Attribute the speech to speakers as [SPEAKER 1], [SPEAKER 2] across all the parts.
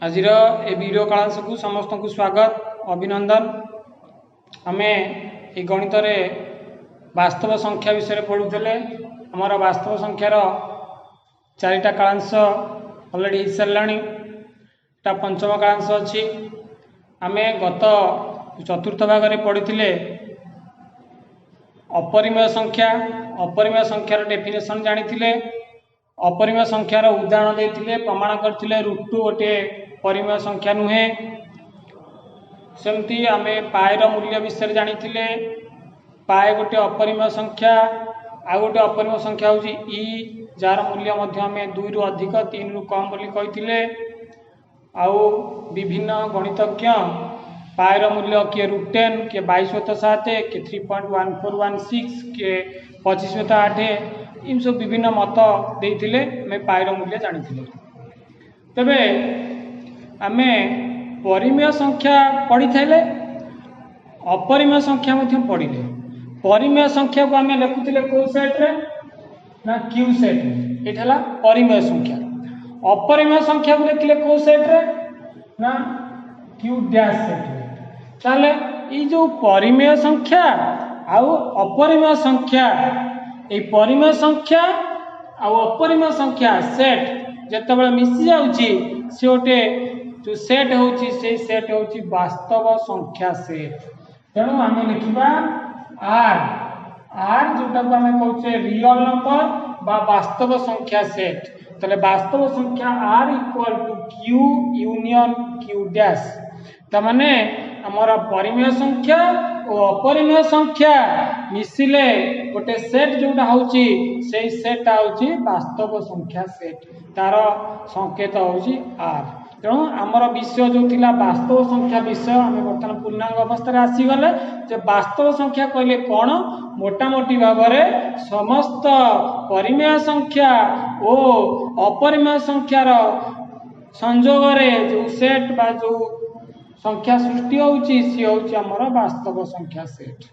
[SPEAKER 1] आज video class को समस्त को स्वागत अभिनंदन। आमे ये गणित रे वास्तव संख्या विषय पढ़ुले। आमर वास्तव संख्यार चारिटा कालांश अलरेडी हो सारे, पंचम कालांश अच्छी। आमे गत चतुर्थ भाग में पढ़ी अपरिमेय संख्या। अपरिमेय संख्यार डेफिनेशन जानी, अपरिमेय संख्यार उदाहरण देते, प्रमाण करते √2 गोटे परिमेय संख्या नुहे। सेमती आमे पाएर मूल्य विषय जानी, पाए गोटे अपरिमेय संख्या। आ गोटे अपरिमेय संख्या हूँ ई, जार मूल्य आम 2 रु अधिक 3 रु कम बोली कही। आउ विभिन्न गणितज्ञ पाएर मूल्य किए √10, किए 22/7, किए 3.1416, किए 25/8, इन सब विभिन्न मत देते मैं पाएर मूल्य जानी। तेबे आमे परिमेय संख्या पढ़ी थे, अपरिमेय संख्या पढ़ी। परिमेय संख्या को आम लिखुले कौ सेट रे ना क्यू सेट रे, ये परिमेय संख्या। अपरिमेय संख्या को लिखिले कौ सेट रे ना क्यू डैश सेट रे। ताले ये जो परिमेय संख्या आउ अपरिमेय संख्या, ये परिमेय संख्या आउ अपरिमेय संख्या सेट जितेबाला मिसी जाउची से गोटे जो सेट होची, से सेट होची वास्तव संख्या सेट। तेणु आम लिखा आर, आर जोटा को आम कहचे रियल नंबर बा वास्तव संख्या सेट। ताले वास्तव संख्या R equal to Q union Q dash. तमाने आमर परिमेय संख्या और अपरिमेय संख्या मिसिले गोटे सेट जोटा होची, से सेट होची वास्तव संख्या सेट। तार संकेत होची आर। तेणु आमर विषय जो थिला वास्तव संख्या विषय, आम बर्तमान पूर्णांग अवस्था आसीगले। जे वास्तव संख्या कहले कौन, मोटामोटी भाव में समस्त परिमेय संख्या और अपरिमेय संख्यार संजोग जो सेट बा जो संख्या सृष्टि होची, सी होची आमर वास्तव संख्या सेट।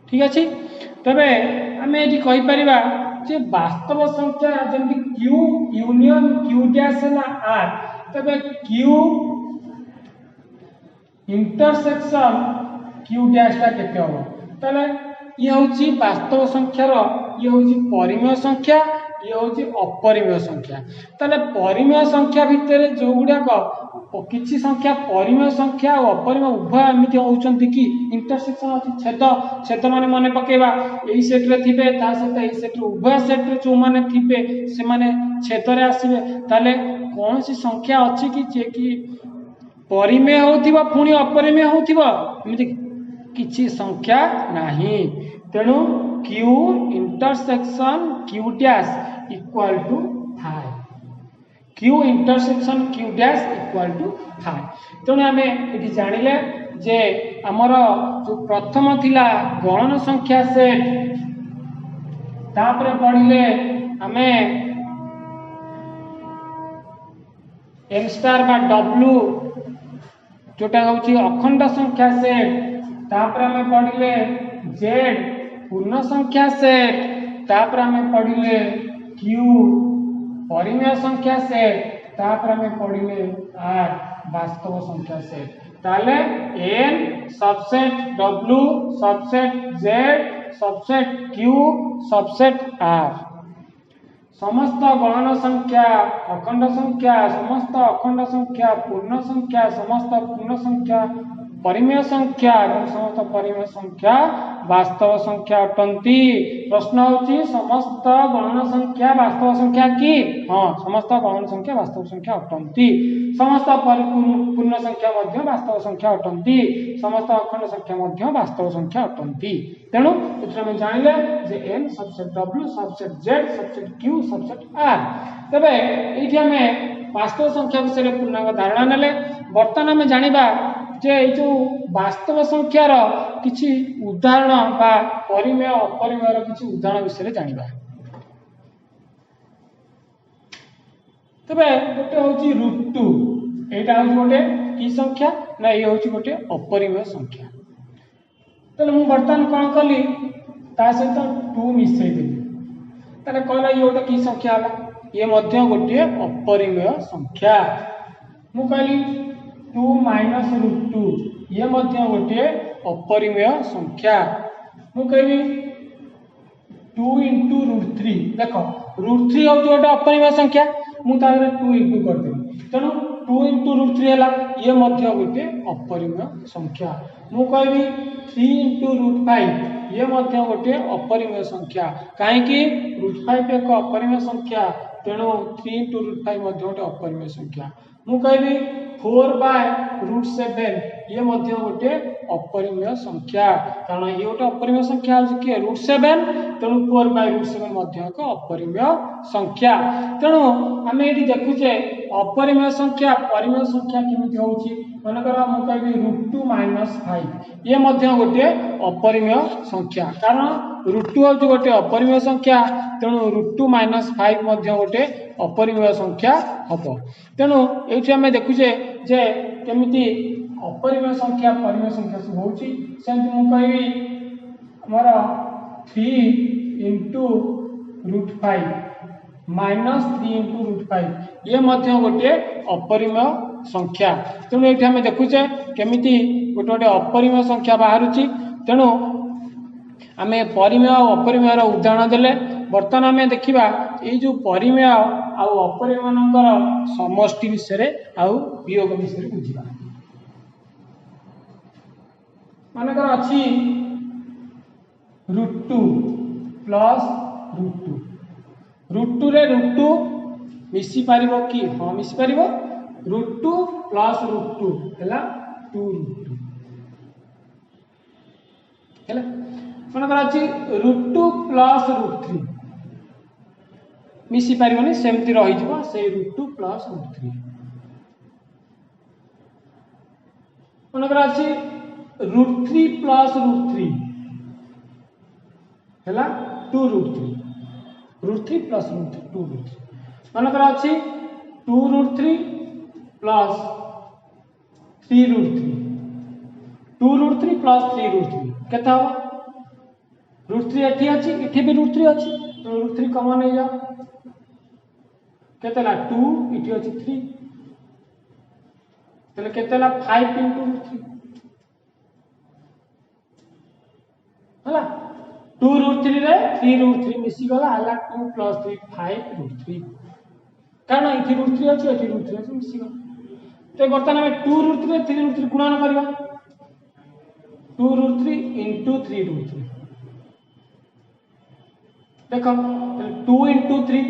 [SPEAKER 1] ठीक अच्छे। तबे आम ये कही परिबा जे वास्तव संख्या जमी क्यू यूनियन क्यू डैश है आर, तबे क्यू इंटरसेक्शन क्यू डैश टा केते हो। तले ये होची वास्तव संख्यार, ये होची परिमेय संख्या, ये होची अपरिमेय संख्या। तले परिमेय संख्या भितर जो गुड़ाक किछि संख्या परिमेय संख्या और अपरिमेय उभय एमती होउचंती कि इंटरसेक्शन अछि, छेद छेद माने मन पकेबा एई सेट रे थिबे, ता सहित एई सेट रे उभय सेट रे जो माने थिबे से माने छेद रे आसीबे। ताले कौन सी संख्या अछि कि जे कि परिमेय होथिबा पुणी अपरिमेय होथिबा, एमती किछि संख्या नाही। तेणु Q intersection Q dash equal to 5, Q intersection Q dash equal to 5। तेणु आम ये जानिले जे आमर जो प्रथम थिला गणन संख्या सेट, तापरे पढ़िले आमे एन स्टार बा डब्ल्यू जोटा होची अखंड संख्या सेट, तापरे आमे पढ़िले जेड पूर्ण संख्या सेट, तापरे आमे पढ़िले क्यू परिमेय संख्या सेट, तापरे आमे पढ़िले आर वास्तव संख्या सेट। ताले N subset W subset Z subset Q subset R, समस्त गणन संख्या अखंड संख्या, समस्त अखंड संख्या पूर्ण संख्या, समस्त पूर्ण संख्या परिमेय संख्या और समस्त परिमेय संख्या वास्तव संख्या अटंती। प्रश्न होची समस्त गणन संख्या वास्तव संख्या की? हाँ, समस्त गणन संख्या वास्तव संख्या अटंती। समस्त पूर्ण संख्या मध्य वास्तव संख्या अटंती, समस्त अखंड संख्या मध्य वास्तव संख्या अटंती। तेणु एथरे जानिले जे N subset W subset Z subset Q subset R. तबे एठी हमें वास्तव संख्या विषय पूर्णांग धारणा नेले। वर्तमान आम जानिबा जे जो वास्तव संख्यार किछि उदाहरण बा परिमेय अपरिमेयर किछि उदाहरण विषय जानिबा। तबे गोटे होची √2, एटा होची गोटे की संख्या ना, ये होची गोटे अपरिमेय संख्या। तले मु वर्तमान कोन कली ता सहित 2 मिसई देली, तले कहला ये गोटे की संख्या हला, ये मध्य गोटे अपरिमेय संख्या। मु कहली 2 माइनस √2 ये मध्य गोटे अपरिमेय संख्या। मु कहली 2 इंटू √3 देख √3 हूँ गोटे अपरिमेय संख्या मुझे 2 इंटू करदेवी तेणु 2 इंटू √3 है ये मध्य गोटे अपरिमेय संख्या। मु कहली 3 इंटू √5 ये मध्य गोटे अपरिमेय संख्या कहीं √5 एक अपरिमेय संख्या तेणु 3 इंटू √5 मध्य गोटे अपरिमेय संख्या। मु कहली 4 बाय √7 ये मध्य गोटे अपरिमेय संख्या कारण ये गोटे अपरिमेय संख्या हो कि √7 तेणु 4 बाय √7 मध्य एक अपरिमेय संख्या। तेणु आम ये देखुचे अपरिमेय संख्या परिमेय संख्या केमी होची मनकर मु कहबी √2 माइनस 5 ये मध्य गोटे अपरिमेय संख्या कारण √2 हूँ गोटे अपरिमेय संख्या तेणु √2 माइनस 5 मध्य गोटे अपरिमेय संख्या हम। तेणु ये आम देखुचे जे केमिति अपरिमेय संख्या परिमेय संख्या सब होची सेमति मु कहबी हमर 3 इंटू √5 माइनस 3 इंटू √5 ये मध्य गोटे अपरिमेय संख्या। तेणु ये आम देखुचे केमिति गोटे गोटे अपरिमेय संख्या बाहरुची। तेणु आम परिमेय और अपरिमेय उदाहरण देले बर्तमान आम देखा ये जो परिमेय आउ अपरिमेय मानकर समष्टि विषय आउ वियोग विषय बुझा मानकर अच्छी √2 प्लस √2 रे √2 मिसी पारिबो कि हाँ मिसी पारिबो √2 प्लस √2 हैला 2√2 हैला मनकर अच्छी √2 प्लस √3 मिसी पारिबोनी सेमती रही जिवो से √2 प्लस √3 मनकर अच्छी √3 प्लस √3 हैला 2√3 √3 प्लस √3 2√3 मनकर अच्छी 2√3 प्लस 3√3 2√3 प्लस 3√3 केता हो √3 एठी अछि एठी भी √3 अछि तो √3 कॉमन हो जाओ केतेला 2 इठी अछि 3 तले केतेला 5 इंटू √3 हला 2√3 रे 3√3 मिसी गला हला 2 प्लस 3 5√3 कारण इठी √3 अछि एठी √3 अछि मिसी गला तो बर्तमान हम 2√3 रे 3√3 गुणन करबा 2√3 इंटू 3√3 देखो 2 इंटू 3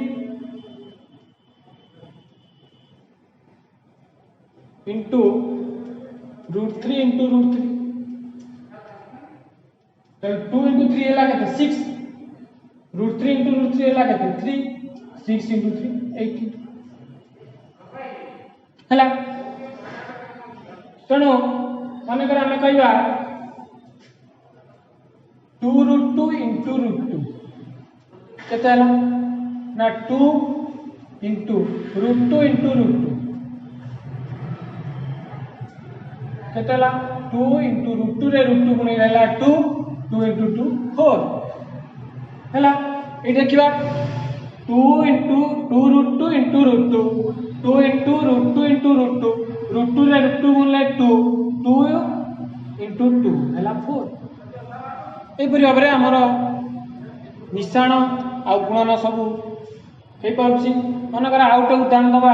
[SPEAKER 1] इंटू √3 इंटू √3 2 इंटू 3 है लगा 6 √3 इंटू √3 है लगा 3 6 इंटू 3 18 हला तेणु मनकर आम कहवा 2√2 इंटू √2 केते हला ना 2 इंटू √2 इंटू √2 केते हला 2 इंटू √2 रे √2 गुणी हला 2 2 इंटू 2 4 हला ए देखिबा 2 इंटू 2√2 इंटू √2 2 इंटू √2 इंटू √2 √2 रे √2 गुणले 2 2 इंटू 2 हला 4 ए परि भाबरे हमर मिश्रण आ गुणन सब हे पाउछि मनकर आउट उदाहरण दबा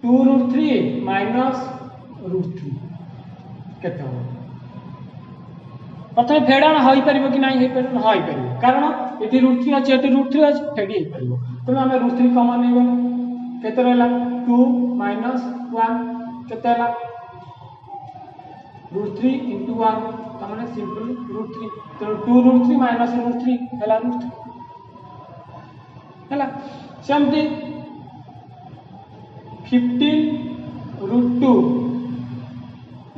[SPEAKER 1] 2√3 माइनस √3 केते हो प्रथम फेडाण होई परिबो कि नाही हे परिबो होई परिबो कारण एटी √3 अछि एटी √3 अछि फेडी हे परिबो तमे हम √3 कॉमन नै गलो केते रहला 2 माइनस 1 केते हला √3 इंटू 1 तमने सिंपली √3 तो 2√3 माइनस √3 हला √3 हला सेमती 15√2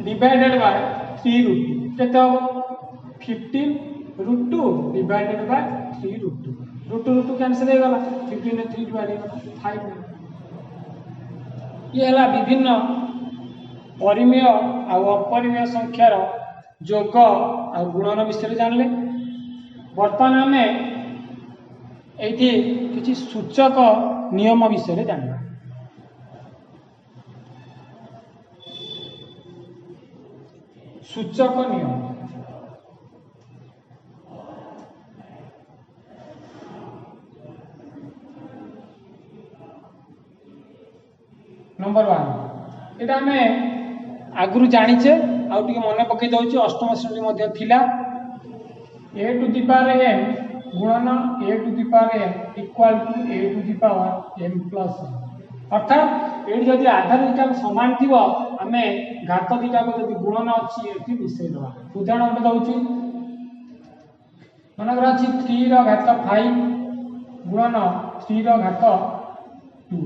[SPEAKER 1] डिवाइडेड बाय 3√2 केते हो 15√2 डिवाइडेड बाय 3√2 √2 कैंसिल हो गला 15 ने 3 डिवाइड हो गला 5 ये हला विभिन्न परिमेय आ अपरिमेय संख्यार जोग आ गुणन विषय जानले बर्तमान आम ये किसी सूचक नियम विषय जाना। सूचक नियम नंबर 1 यहाँ आम आगु जाचे आउ टे मन पकई दौर अष्टम श्रेणी मध्य थिला a to the power m गुणन a to the power m equal to A to the power M plus अर्थात ये जब आधार दुटा सामान थी आम घात दुटा को जब गुणन अच्छी ये मिसईदे। उदाहरण गोटे दौर मनकर अच्छी 3 घात 5 गुणन 3 घात 2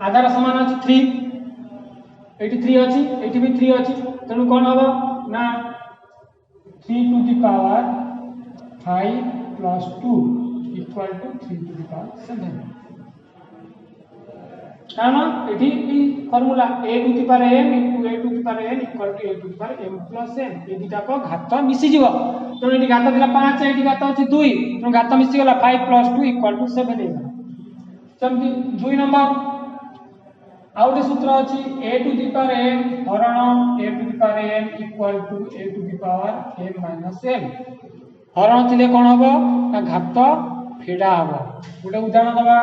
[SPEAKER 1] आधार सामान अच्छी 3 ये 3 अच्छी ये भी 3 अच्छी तेणु कौन हम ना 3 to the power 5 plus 2 equal to 3 to the power 7 कारण ये formula A to the power M into A to the power N equal to A to the power M plus N ये दुटा को घात मिसीज तेणु ये घात था 5 ये घात अच्छी 2 तेणु घात मिसीगला 5 प्लस 2 इक्वल टू 7 सेमती 2 नंबर आउ गोटे सूत्र अच्छी a to the power m हरण a to the power m equal to A to the power m minus m हरण थिले कौन हम ना घात फेड़ा हम। गोटे उदाहरण दबा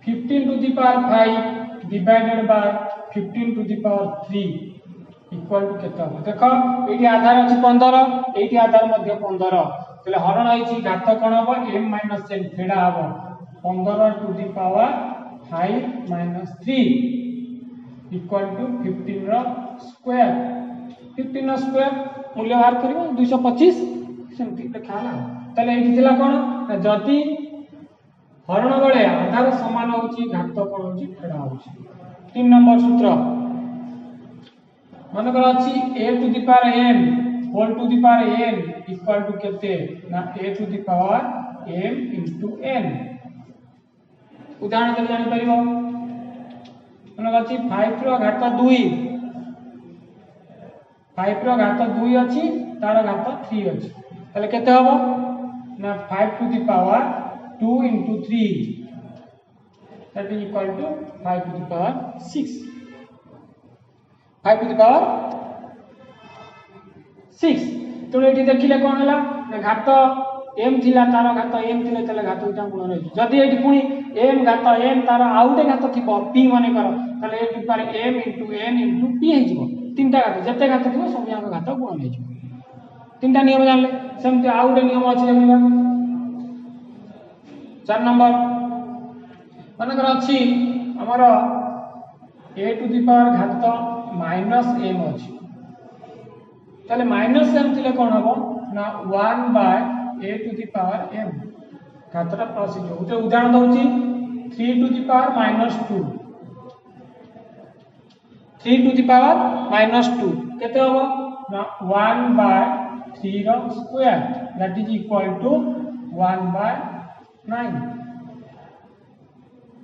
[SPEAKER 1] 15 to the power 5 divided by 15 to the power 3 equal to केते हम देख ये आधार अच्छी 15 ये आधार मध्य 15 तेल हरण होइछि घात कौन हम एम माइनस एन फेड़ा हम 15 to the power 5 minus 3 equal to 15 square 15 square मूल्य बाहर करियो 225 सेमती लिखा हला। तले एठी थिला कोन जदी हरण बेले आधार समान होची घात कोन होची फेड़ा होची। 3 नंबर सूत्र मनकर अछि a to the power m whole to the power n equal to केते ना a to the power m into n। उदाहरण दे जानि परिबो मनकर अछि 5 रो घात 2 5 रो घात 2 अछि तार घात 3 अछि तले केते हबो ना 5 to the power 2 into 3 that is equal to 5 to the power 6 5 to the power 6 तो ये देखिले कोन हला ना घात m थिला तार घात m थिले तले घात उटा गुण रे जदी एठी पुनी m घात n तार आउटे घात थिबो p माने कर तले ए पार m into n into p हे जिवो तीनटा घात जते घात थिबो सब याक घात गुण हे जिवो तीनटा नियम जानले सेमते आउटे नियम अछि देखिबा 4 नंबर मनकर अच्छी आमर ए टू दी पावर घात माइनस एम अच्छी ताले माइनस एम थिले कोन हबो ना 1 by a to the power m घातटा प्लस हो उते उदाहरण दउची 3 to the power minus 2 3 to the power minus 2 केते हबो ना 1 बाय 3 रो square that is equal to 1 by 9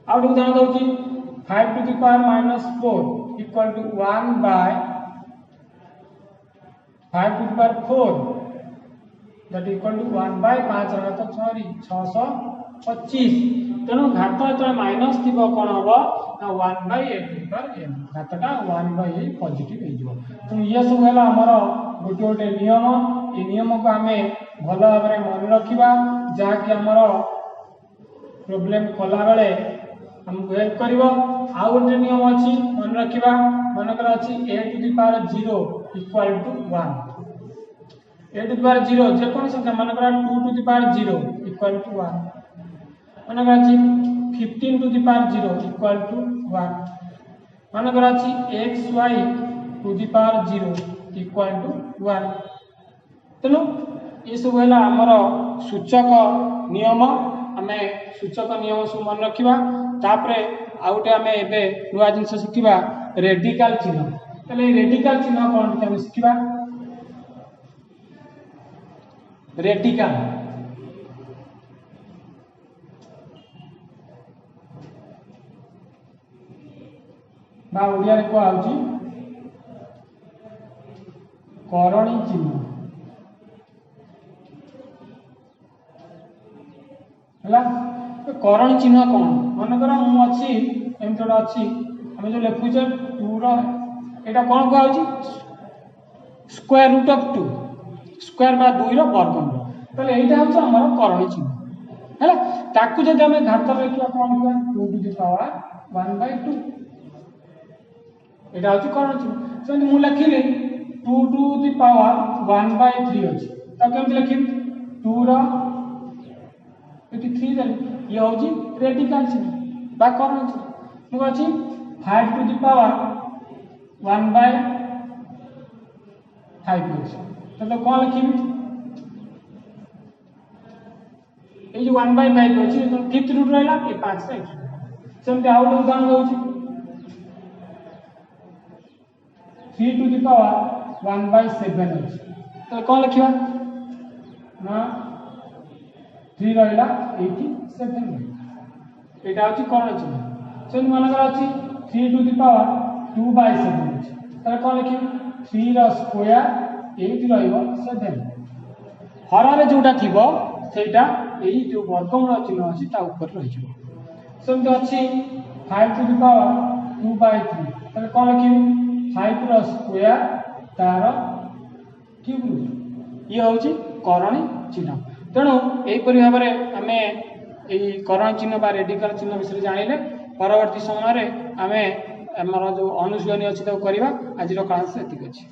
[SPEAKER 1] आउट उदाहरण दउची 5 to the power minus 4 equal to 1 by 5 to the power 4 that equal to 1 by 5 घात 6 625 तेणु घात जो माइनस थी कौन हम ना 1 by 8 to the power m घातटा 1 बाय 8 पॉजिटिव हो जिवो तेणु ये सब है हमर गोटे गोटे नियम ए नियम को आम भल भाव में मन रखा जहाँकि आमर प्रॉब्लम कला बेले हमको हेल्प करिवो। आउ गोटे नियम अछि मन रखिबा मनकर अछि a to the power 0 equal to 1 a to the power 0 जे कोन संख्या मनकर 2 to the power 0 equal to 1 मनकर अछि 15 to the power 0 equal to 1 मनकर अछि xy to the power 0 equal to 1 तेणु ये सब है आमर सूचक नियम आमे सूचक नियम सब मन रखिबा तापरे आउटे आमे एबे नुआ जिंस शिखिबा रेडिकल चिन्ह तले रेडिकल चिन्ह कोन के शिखिबा रेडिकल बा ओडिया रे को आउची करणी चिन्ह है करण चिन्ह कौन मनकर मु अच्छी एमती गोटे अच्छी आम जो लिखुचे 2 रहा कौन कहुच्छी स्क्वायर रूट ऑफ 2 स्क्वायर बा 2 वर्गमूल ताले एटा होछ हमर करण चिन्ह है ताकू जदि आम घात लिखा कौन लिखा 2 टू द पावर 1/2 एटा होछ करण चिन्ह सेमति मु लिखिली 2 टू द पावर 1/3 अछि त केमति लिखिबी 2 रा एटी 3 देली ये होची रेडिकल चिन्ह बा करण चिन्ह मु अछि 5 टू द पावर 1/5 अछि तो कौन लिखिबी ये जो 1/5 अछि तो फिफ्थ रूट रहला ए 5 से सेमति आउट उदाहरण दउची 3 टू द पावर 1/7 अछि तो कौन लिखिबा ना 3 रहला 87 एटा अछि करण चिन्ह सेमति मनकर अछि 3 टू द पावर 2/7 अछि तो कौन लिखिबी 3 रा स्क्वायर 8 रहइबो 7 हर रे जोटा थिबो सेटा एई जो वर्गमूल चिन्ह अछि ता ऊपर रहि जिवो सेमति अछि 5 टू द पावर 2/3 तो कौन लिखिबी 5 रा स्क्वायर तार क्यूब रूट ये होची करण चिन्ह तेणु एहीपरि भाव में आम यही करण चिन्ह बा रेडिकल चिन्ह विषय जानिले परवर्ती समय आम आमर जो अनुशीलनी अच्छी करवा आज क्लास एतिक अच्छी।